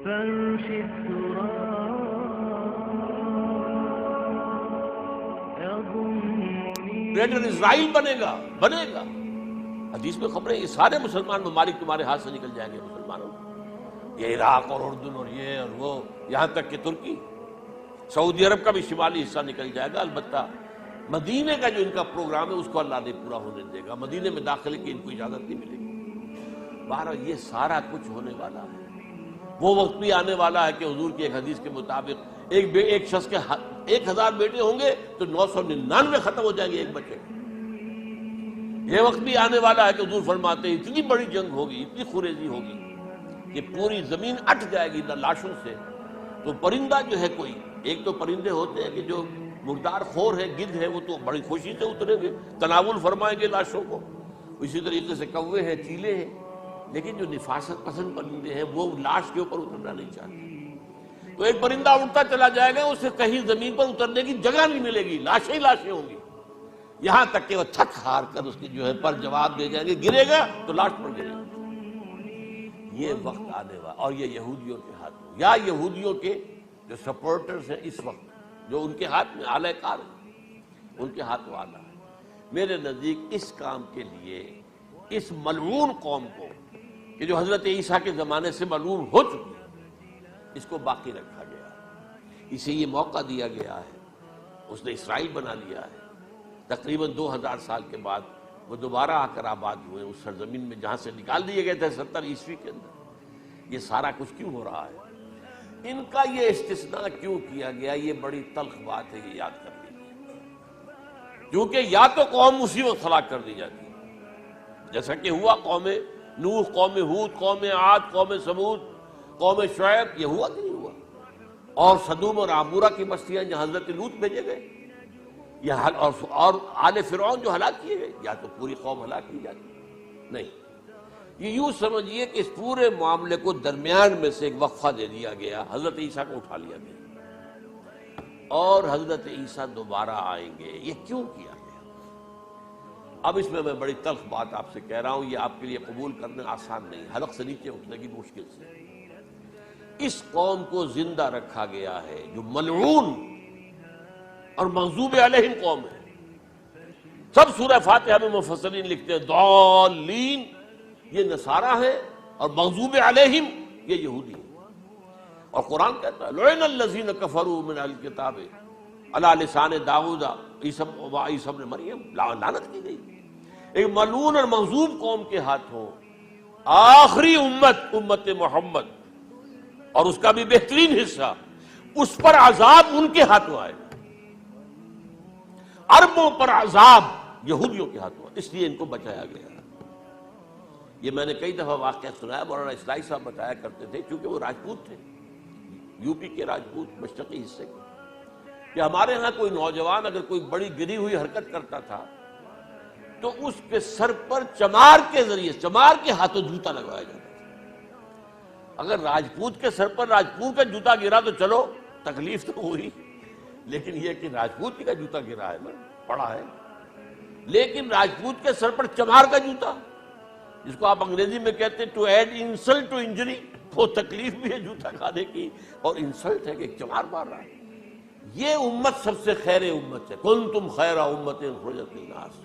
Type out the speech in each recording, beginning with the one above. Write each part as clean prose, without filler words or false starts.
فرش التراب يضمني. گریٹر اسرائیل بنے گا. حدیث میں خبریں یہ سارے مسلمان ممالک تمہارے ہاتھ سے نکل جائیں گے مسلمانوں. یہ عراق اور اردن اور یہ اور وہ، یہاں تک کہ ترکی، سعودی عرب کا بھی شمالی حصہ نکل جائے گا. البتہ مدینے کا جو ان کا پروگرام ہے اس کو اللہ نہیں پورا ہونے دے گا. مدینے میں داخلے کی ان کو اجازت نہیں ملے گی. بہرحال یہ سارا کچھ ہونے والا ہے. وہ وقت بھی آنے والا ہے کہ حضور کی ایک حدیث کے مطابق ایک شخص کے 1000 بیٹے ہوں گے تو 999 ختم ہو جائیں گے ایک بچے. یہ وقت بھی آنے والا ہے کہ حضور فرماتے ہیں اتنی بڑی جنگ ہوگی، اتنی خوریزی ہوگی کہ پوری زمین اٹھ جائے گی لاشوں سے. تو پرندہ جو ہے کوئی، ایک تو پرندے ہوتے ہیں کہ جو مردار خور ہے، گدھ ہے، وہ تو بڑی خوشی سے اتریں گے، تناول فرمائیں گے لاشوں کو. اسی طریقے سے کوے ہیں، چیلے ہیں. لیکن جو نفاست پسند پرندے ہیں وہ لاش کے اوپر اترنا نہیں چاہتے. تو ایک پرندہ اڑتا چلا جائے گا، اسے کہیں زمین پر اترنے کی جگہ نہیں ملے گی، لاشیں ہی لاشیں ہوں گی، یہاں تک کہ وہ تھک ہار کر اس کی جو ہے پر جواب دے جائیں گے. گرے گا تو لاش پر گرے گا. یہ وقت آنے والا، اور یہ یہودیوں کے ہاتھ میں، یا یہودیوں کے جو سپورٹرز ہیں اس وقت، جو ان کے ہاتھ میں آلہ کار ہیں، ان کے ہاتھ میں آنا ہے. میرے نزدیک اس کام کے لیے اس ملعون قوم کو، کہ جو حضرت عیسیٰ کے زمانے سے ملعون ہو چکی ہے، اس کو باقی رکھا گیا ہے. اسے یہ موقع دیا گیا ہے. اس نے اسرائیل بنا لیا ہے. تقریباً 2000 سال کے بعد وہ دوبارہ آ کر آباد ہوئے اس سرزمین میں جہاں سے نکال دیے گئے تھے 70 عیسوی کے اندر. یہ سارا کچھ کیوں ہو رہا ہے؟ ان کا یہ استثناء کیوں کیا گیا؟ یہ بڑی تلخ بات ہے، یہ یاد کر لیجیے. کیونکہ یا تو قوم اسی وقت ہلاک کر دی جاتی ہے جیسا کہ ہوا قوم نوح، قوم ہود، قوم عاد، قوم ثمود، قوم شعیب. یہ ہوا کہ نہیں ہوا؟ اور سدوم اور عمورہ کی بستیاں جہاں حضرت لوط بھیجے گئے، اور آل فرعون جو ہلاک کیے گئے. یا تو پوری قوم ہلاک کی جاتی نہیں. یہ یوں سمجھیے کہ اس پورے معاملے کو درمیان میں سے ایک وقفہ دے دیا گیا، حضرت عیسیٰ کو اٹھا لیا گیا، اور حضرت عیسیٰ دوبارہ آئیں گے. یہ کیوں کیا گیا؟ اب اس میں بڑی تلخ بات آپ سے کہہ رہا ہوں، یہ آپ کے لیے قبول کرنا آسان نہیں، حلق سے نیچے اٹھنے کی مشکل سے. اس قوم کو زندہ رکھا گیا ہے جو ملعون اور مغضوب علیہم قوم ہے. سب سورہ فاتحہ میں مفسرین لکھتے ہیں ضالین، یہ نصارہ ہیں، اور مغضوب علیہم یہ یہودی ہیں. اور قرآن کہتا ہے لعن الذین کفروا من اہل الکتاب علی لسان داؤد عیسی ابن مریم، لعنت کی گئی. ایک ملعون اور مغضوب قوم کے ہاتھوں آخری امت محمد، اور اس کا بھی بہترین حصہ، اس پر عذاب ان کے ہاتھوں آئے. اربوں پر عذاب یہودیوں کے ہاتھوں، اس لیے ان کو بچایا گیا. یہ میں نے کئی دفعہ واقعہ سنایا، مولانا اسلائی صاحب بتایا کرتے تھے، کیونکہ وہ راجپوت تھے، یو پی کے راجپوت مشرقی حصے کے، کہ ہمارے ہاں کوئی نوجوان اگر کوئی بڑی گری ہوئی حرکت کرتا تھا تو اس کے سر پر چمار کے ذریعے، چمار کے ہاتھوں جوتا لگوایا جاتا تھا. اگر راجپوت کے سر پر راجپوت کا جوتا گرا تو چلو تکلیف تو ہوئی، لیکن یہ کہ راجپوت کا جوتا گرا ہے نا، پڑا ہے. لیکن راجپوت کے سر پر چمار کا جوتا، جس کو آپ انگریزی میں کہتے ہیں to add insult to injury, وہ تکلیف بھی ہے جوتا کھانے کی، اور انسلٹ ہے کہ چمار مار رہا ہے. یہ امت سب سے خیر امت ہے، کنتم خیر امت اخرجت للناس.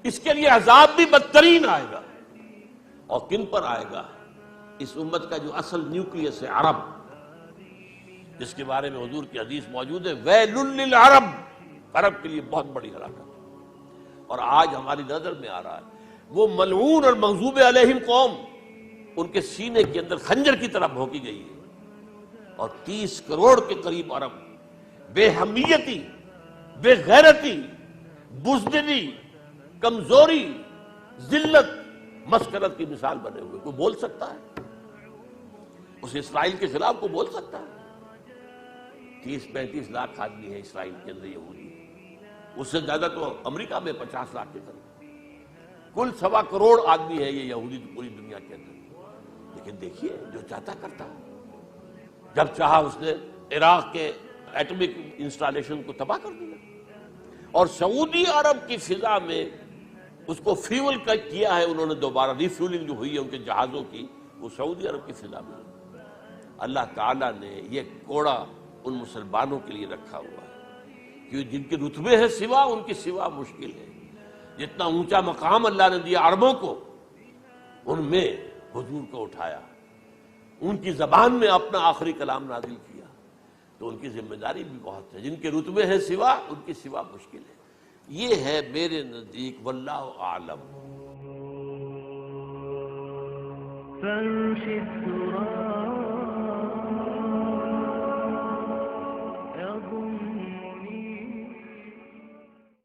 اس کے لیے عذاب بھی بدترین آئے گا. اور کن پر آئے گا؟ اس امت کا جو اصل نیوکلیس ہے عرب، جس کے بارے میں حضور کی حدیث موجود ہے ویل للعرب، عرب کے لیے بہت بڑی ہلاکت. اور آج ہماری نظر میں آ رہا ہے وہ ملعون اور مغضوب علیہم قوم، ان کے سینے کے اندر خنجر کی طرح بھونکی گئی ہے. اور 30 کروڑ کے قریب عرب بے حمیتی، بے غیرتی، بزدلی، کمزوری، ذلت، مسکنت کی مثال بنے ہوئے. کوئی بول سکتا ہے اس اسرائیل کے خلاف؟ کوئی بول سکتا ہے؟ 30-35 لاکھ آدمی ہیں اسرائیل کے اندر یہودی، اس سے زیادہ تو امریکہ میں 50 لاکھ کے قریب. کل 1.25 کروڑ آدمی ہے یہ یہودی پوری دنیا کے اندر. لیکن دیکھیے جو چاہتا کرتا، جب چاہا اس نے عراق کے ایٹمک انسٹالیشن کو تباہ کر دیا، اور سعودی عرب کی فضا میں اس کو فیول کیا ہے انہوں نے. دوبارہ ری فیولنگ جو ہوئی ہے ان کے جہازوں کی، وہ سعودی عرب کی فضا میں. اللہ تعالیٰ نے یہ کوڑا ان مسلمانوں کے لیے رکھا ہوا ہے کہ جن کے رتبے ہیں سوا، ان کی سوا مشکل ہے۔ جتنا اونچا مقام اللہ نے دیا عربوں کو، ان میں حضور کو اٹھایا، ان کی زبان میں اپنا آخری کلام نازل کیا، تو ان کی ذمہ داری بھی بہت ہے۔ جن کے رتبے ہیں سوا، ان کی سوا مشکل ہے۔ یہ ہے میرے نزدیک واللہ اعلم۔ فرش التراب